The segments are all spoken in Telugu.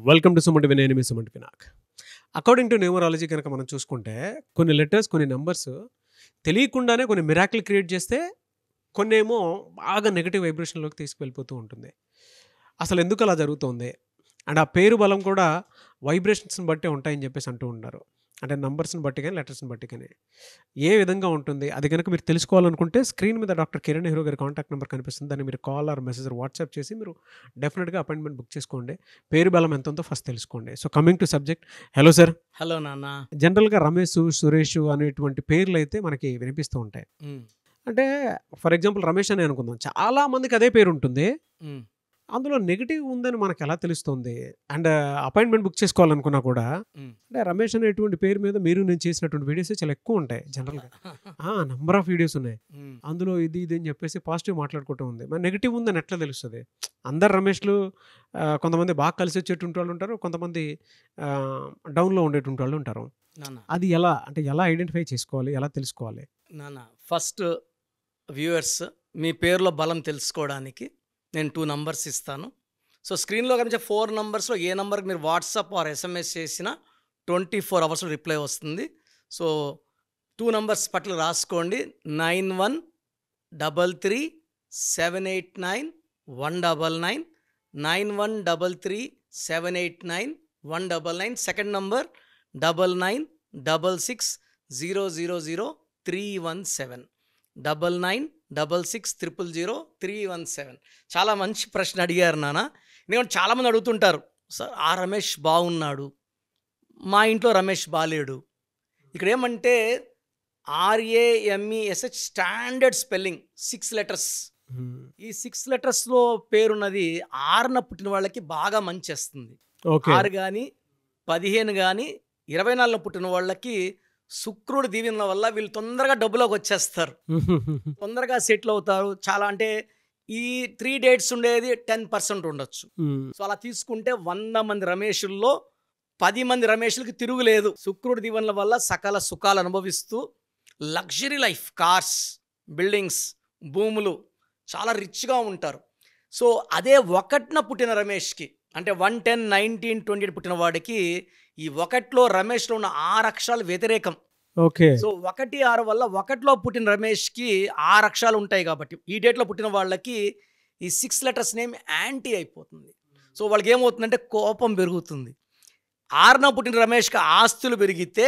Welcome to సుమంటి Vinay. నేను మీ సుమంటి వినాయక్. అకార్డింగ్ టు న్యూమరాలజీ కనుక మనం చూసుకుంటే కొన్ని లెటర్స్, కొన్ని నంబర్స్ తెలియకుండానే కొన్ని మిరాకిల్ క్రియేట్ చేస్తే కొన్నేమో బాగా నెగటివ్ వైబ్రేషన్లోకి తీసుకువెళ్ళిపోతూ ఉంటుంది. అసలు ఎందుకు అలా జరుగుతుంది? అండ్ ఆ పేరు బలం కూడా వైబ్రేషన్స్ని బట్టే ఉంటాయని చెప్పేసి అంటూ ఉన్నారు. అంటే నంబర్స్ని బట్టి కానీ లెటర్స్ని బట్టి కానీ ఏ విధంగా ఉంటుంది అది కనుక మీరు తెలుసుకోవాలనుకుంటే స్క్రీన్ మీద డాక్టర్ కిరణ్ నెహ్రూ గారి కాంటాక్ట్ నెంబర్ కనిపిస్తుంది. దాన్ని మీరు కాల్ ఆర్ మెసేజ్ వాట్సాప్ చేసి మీరు డెఫినెట్గా అపాయింట్మెంట్ బుక్ చేసుకోండి. పేరు బలం ఎంత ఉందో ఫస్ట్ తెలుసుకోండి. So coming to subject. Hello sir. Hello నాన్న. జనరల్గా రమేష్, సురేష్ అనేటువంటి పేర్లు అయితే మనకి వినిపిస్తూ ఉంటాయి. అంటే ఫర్ ఎగ్జాంపుల్ రమేష్ అని అనుకుందాం, చాలా మందికి అదే పేరు ఉంటుంది. అందులో నెగిటివ్ ఉందని మనకు ఎలా తెలుస్తుంది? అండ్ అపాయింట్మెంట్ బుక్ చేసుకోవాలనుకున్నా కూడా అంటే రమేష్ అనేటువంటి పేరు మీద నేను చేసినటువంటి వీడియోస్ చాలా ఎక్కువ ఉంటాయి. జనరల్గా నెంబర్ ఆఫ్ వీడియోస్ ఉన్నాయి. అందులో ఇది అని చెప్పేసి పాజిటివ్ మాట్లాడుకుంటూ ఉంది. మరి నెగిటివ్ ఉందని ఎట్లా తెలుస్తుంది? అందరు రమేష్లు కొంతమంది బాగా కలిసి వచ్చేటువంటి వాళ్ళు ఉంటారు, కొంతమంది డౌన్లో ఉండేటువంటి వాళ్ళు ఉంటారు. అది ఎలా ఐడెంటిఫై చేసుకోవాలి, ఎలా తెలుసుకోవాలి? నాన్న, ఫస్ట్ వ్యూవర్స్ మీ పేరులో బలం తెలుసుకోవడానికి నేను 2 నంబర్స్ ఇస్తాను. సో స్క్రీన్లో కనిపించే 4 నంబర్స్లో ఏ నెంబర్కి మీరు వాట్సాప్ ఆర్ SMS చేసినా 24 అవర్స్లో రిప్లై వస్తుంది. సో 2 నంబర్స్ పట్ల రాసుకోండి. 9133789199 9133789199. Second number 9966000317 9966000317. చాలా మంచి ప్రశ్న అడిగారు నాన్న. ఎందుకంటే చాలామంది అడుగుతుంటారు, సార్ ఆ రమేష్ బాగున్నాడు, మా ఇంట్లో రమేష్ బాలేడు. ఇక్కడ ఏమంటే RAMESH స్టాండర్డ్ స్పెల్లింగ్ 6 లెటర్స్. ఈ 6 లెటర్స్లో పేరున్నది 6న పుట్టిన వాళ్ళకి బాగా మంచి వస్తుంది. 6 కానీ 15 కానీ 24న పుట్టిన వాళ్ళకి శుక్రుడు దీవెనల వల్ల వీళ్ళు తొందరగా డబ్బులోకి వచ్చేస్తారు, తొందరగా సెటిల్ అవుతారు. చాలా అంటే ఈ 3 డేట్స్ ఉండేది 10% ఉండొచ్చు. సో అలా తీసుకుంటే 100 మంది రమేషుల్లో 10 మంది రమేషులకి తిరుగులేదు. శుక్రుడు దీవెనల వల్ల సకల సుఖాలు అనుభవిస్తూ లగ్జరీ లైఫ్, కార్స్, బిల్డింగ్స్, భూములు, చాలా రిచ్గా ఉంటారు. సో అదే 1న పుట్టిన రమేష్కి అంటే 1, 10, 19, 28 పుట్టిన వాడికి ఈ 1లో రమేష్లో ఉన్న 6 అక్షరాలు వ్యతిరేకం. ఓకే. సో 1, 6 వల్ల 1లో పుట్టిన రమేష్కి 6 అక్షరాలు ఉంటాయి కాబట్టి ఈ డేట్లో పుట్టిన వాళ్ళకి ఈ 6 లెటర్స్ నేమ్ యాంటీ అయిపోతుంది. సో వాళ్ళకి ఏమవుతుందంటే కోపం పెరుగుతుంది. 6న పుట్టిన రమేష్కి ఆస్తులు పెరిగితే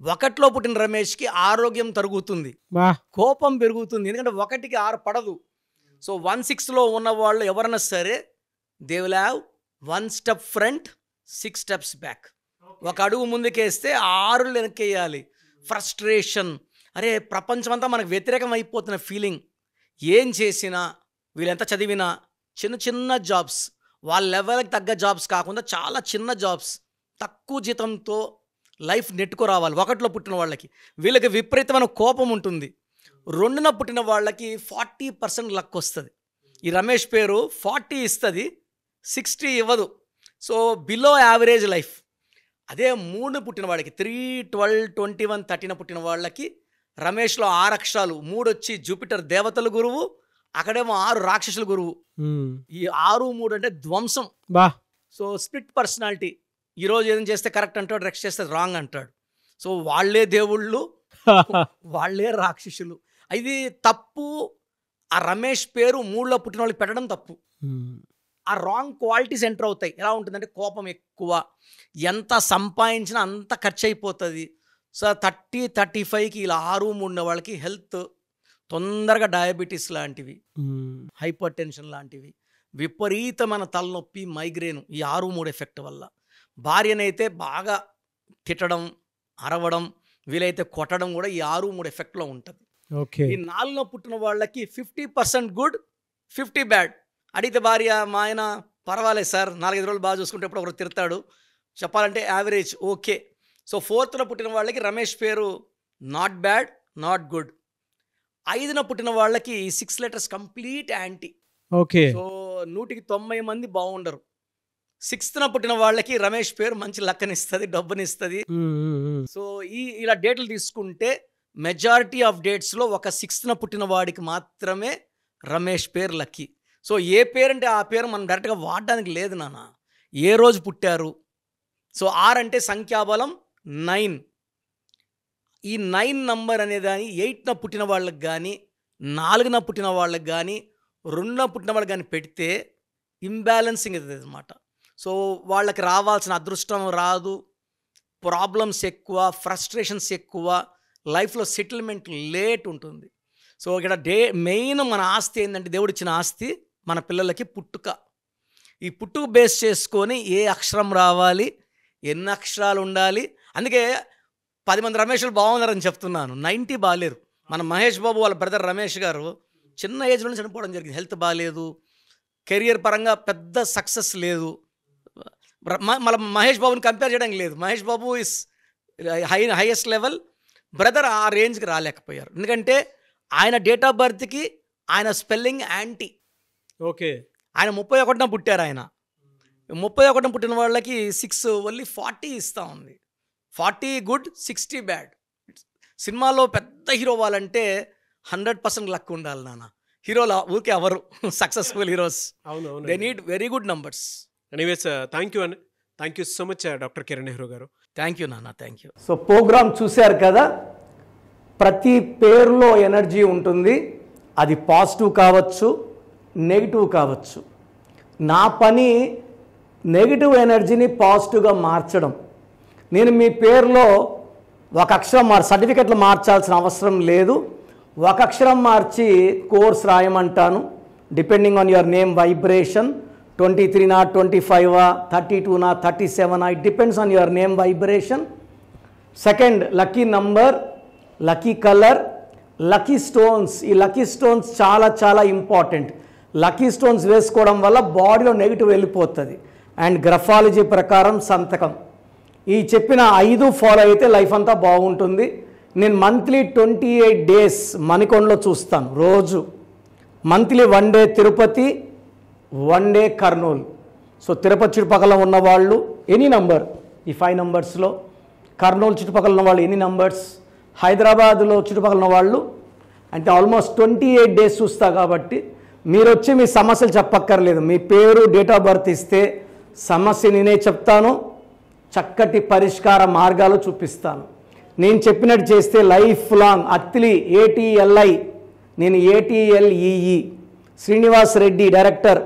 1లో పుట్టిన రమేష్కి ఆరోగ్యం తరుగుతుంది, కోపం పెరుగుతుంది. ఎందుకంటే 1కి 6 పడదు. సో 1, 6లో ఉన్న వాళ్ళు ఎవరైనా సరే they will have 1 step front 6 steps back. ఒక అడుగు ముందుకేస్తే 6 వెనక్కేయాలి. ఫ్రస్ట్రేషన్, అరే ప్రపంచం అంతా మనకు వ్యతిరేకం అయిపోతున్న ఫీలింగ్. ఏం చేసినా, వీళ్ళెంత చదివినా చిన్న చిన్న జాబ్స్, వాళ్ళ లెవెల్కి తగ్గ జాబ్స్ కాకుండా చాలా చిన్న జాబ్స్, తక్కువ జీతంతో లైఫ్ నెట్టుకు రావాలి 1లో పుట్టిన వాళ్ళకి. వీళ్ళకి విపరీతమైన కోపం ఉంటుంది. 2న పుట్టిన వాళ్ళకి 40% లక్ వస్తుంది. ఈ రమేష్ పేరు 40 ఇస్తుంది, 60 ఇవ్వదు. So below average life. అదే 3 పుట్టిన వాడికి 3, 12, 21, 13 పుట్టిన వాళ్ళకి రమేష్లో 6 అక్షరాలు. 3 వచ్చి జూపిటర్ దేవతల గురువు, అక్కడేమో 6 రాక్షసుల గురువు. ఈ 6, 3 అంటే ధ్వంసం. So split personality. ఈరోజు ఏం చేస్తే కరెక్ట్ అంటాడు, నెక్స్ట్ చేస్తే రాంగ్ అంటాడు. సో వాళ్ళే దేవుళ్ళు, వాళ్ళే రాక్షసులు. ఇది తప్పు. ఆ రమేష్ పేరు 3లో పుట్టిన వాళ్ళకి పెట్టడం తప్పు. ఆ రాంగ్ క్వాలిటీస్ ఎంటర్ అవుతాయి. ఎలా ఉంటుందంటే కోపం ఎక్కువ, ఎంత సంపాదించినా అంత ఖర్చు అయిపోతుంది. సో 30, 35కి ఇలా 6, 3 వాళ్ళకి హెల్త్ తొందరగా డయాబెటీస్ లాంటివి, హైపర్ టెన్షన్ లాంటివి, విపరీతమైన తలనొప్పి, మైగ్రేన్ ఈ 6, 3 ఎఫెక్ట్ వల్ల. భార్యనైతే బాగా తిట్టడం, అరవడం, వీలైతే కొట్టడం కూడా ఈ 6, 3 ఎఫెక్ట్లో ఉంటుంది. ఈ 4లో పుట్టిన వాళ్ళకి 50% గుడ్, 50 బ్యాడ్. అడిగితే భార్య, మా ఆయన పర్వాలేదు సార్, 4-5 రోజులు బాగా చూసుకుంటే ఎప్పుడు ఒకరు తిడతాడు, చెప్పాలంటే యావరేజ్ ఓకే. సో 4న పుట్టిన వాళ్ళకి రమేష్ పేరు నాట్ బ్యాడ్, నాట్ గుడ్. 5న పుట్టిన వాళ్ళకి 6 letters complete anti. Okay. So 100కి 90 మంది బాగుండరు. 6న పుట్టిన వాళ్ళకి రమేష్ పేరు మంచి లక్కనిస్తుంది, డబ్బునిస్తుంది. సో ఇలా డేట్లు తీసుకుంటే మెజారిటీ ఆఫ్ డేట్స్లో ఒక 6న పుట్టిన వాడికి మాత్రమే రమేష్ పేరు లక్కీ. సో ఏ పేరు అంటే ఆ పేరు మనం డైరెక్ట్గా వాడడానికి లేదు నాన్న. ఏ రోజు పుట్టారు. సో 6 అంటే సంఖ్యాబలం 9. ఈ 9 నంబర్ అనేదాన్ని 8న పుట్టిన వాళ్ళకి కానీ, 4న పుట్టిన వాళ్ళకి కానీ, 2న పుట్టిన వాళ్ళకి కానీ పెడితే ఇంబ్యాలెన్సింగ్ అవుతుంది అన్నమాట. సో వాళ్ళకి రావాల్సిన అదృష్టం రాదు, ప్రాబ్లమ్స్ ఎక్కువ, ఫ్రస్ట్రేషన్స్ ఎక్కువ, లైఫ్లో సెటిల్మెంట్ లేట్ ఉంటుంది. సో ఇక్కడ మెయిన్ మన ఆస్తి ఏంటంటే, దేవుడు ఇచ్చిన ఆస్తి మన పిల్లలకి పుట్టుక. ఈ పుట్టుక బేస్ చేసుకొని ఏ అక్షరం రావాలి, ఎన్ని అక్షరాలు ఉండాలి. అందుకే 10 మంది రమేష్లు బాగున్నారని చెప్తున్నాను, 90 బాగాలేరు. మన మహేష్ బాబు వాళ్ళ బ్రదర్ రమేష్ గారు చిన్న ఏజ్లోనే చనిపోవడం జరిగింది. హెల్త్ బాగాలేదు, కెరియర్ పరంగా పెద్ద సక్సెస్ లేదు. మళ్ళీ మహేష్ బాబుని కంపేర్ చేయడానికి లేదు. Mahesh Babu is highest level, brother ఆ రేంజ్కి రాలేకపోయారు. ఎందుకంటే ఆయన డేట్ ఆఫ్ బర్త్కి ఆయన స్పెల్లింగ్ యాంటీ. ఓకే. ఆయన 31న పుట్టారు. ఆయన 31న పుట్టిన వాళ్ళకి 6 ఓన్లీ 40 ఇస్తూ ఉంది. 40 గుడ్, 60 బ్యాడ్. సినిమాలో పెద్ద హీరో అవ్వాలంటే 100% లక్ ఉండాలి నాన్న. హీరోలు ఊరికే ఎవరు సక్సెస్ఫుల్ హీరోస్, అవునవును, they need very good numbers. Anyways thank you అండి, thank you so much doctor Kiran Nehru garu. Thank you నాన్న, థ్యాంక్ యూ. సో ప్రోగ్రామ్ చూశారు కదా, ప్రతి పేరులో ఎనర్జీ ఉంటుంది. అది పాజిటివ్ కావచ్చు, నెగిటివ్ కావచ్చు. నా పని నెగిటివ్ ఎనర్జీని పాజిటివ్గా మార్చడం. నేను మీ పేరులో ఒక అక్షరం సర్టిఫికెట్లు మార్చాల్సిన అవసరం లేదు. ఒక అక్షరం మార్చి కోర్స్ రాయమంటాను. Depending on your name vibration, 23నా, 25ఆ, 32నా, 37ఆ, it depends on your name vibration. Second, lucky number, lucky colour, lucky stones. ఈ లక్కీ స్టోన్స్ చాలా చాలా ఇంపార్టెంట్. లక్కీ స్టోన్స్ వేసుకోవడం వల్ల బాడీలో నెగిటివ్ వెళ్ళిపోతుంది. అండ్ గ్రఫాలజీ ప్రకారం సంతకం. ఈ చెప్పిన 5 ఫాలో అయితే లైఫ్ అంతా బాగుంటుంది. నేను మంత్లీ 28 డేస్ మణికొండలో చూస్తాను రోజు. Monthly 1 day Tirupati, 1 day Kurnool. So Tirupati చుట్టుపక్కల ఉన్నవాళ్ళు ఎనీ నంబర్, ఈ 5 నంబర్స్లో, కర్నూలు చుట్టుపక్కల ఉన్నవాళ్ళు ఎనీ నంబర్స్, హైదరాబాద్లో చుట్టుపక్కల ఉన్నవాళ్ళు అంటే ఆల్మోస్ట్ 28 డేస్ చూస్తా. కాబట్టి మీరు వచ్చి మీ సమస్యలు చెప్పక్కర్లేదు. మీ పేరు, డేట్ ఆఫ్ బర్త్ ఇస్తే సమస్య నేనే చెప్తాను, చక్కటి పరిష్కార మార్గాలు చూపిస్తాను. నేను చెప్పినట్టు చేస్తే లైఫ్ లాంగ్. అత్తిలి ATLI, నేను ATLEE, Srinivas Reddy director,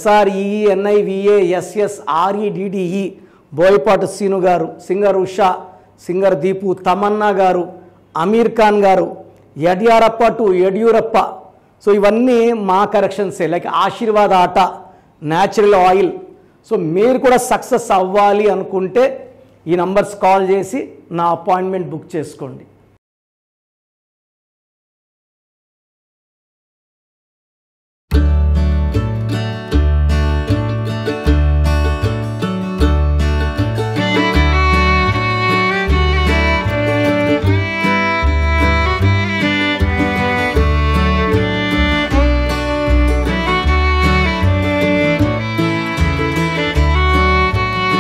SREENIVASSREDDE, Boyapati Seenu garu, singer Usha, singer Deepu, Tamannaah garu, Aamir Khan గారు, యడ్యారప్ప టు యడ్యూరప్ప. సో ఇవన్నీ మా కరెక్షన్సే. లైక్ ఆశీర్వాద్ ఆట, న్యాచురల్ ఆయిల్. సో మీరు కూడా సక్సెస్ అవ్వాలి అనుకుంటే ఈ నంబర్స్ కాల్ చేసి నా అపాయింట్మెంట్ బుక్ చేసుకోండి.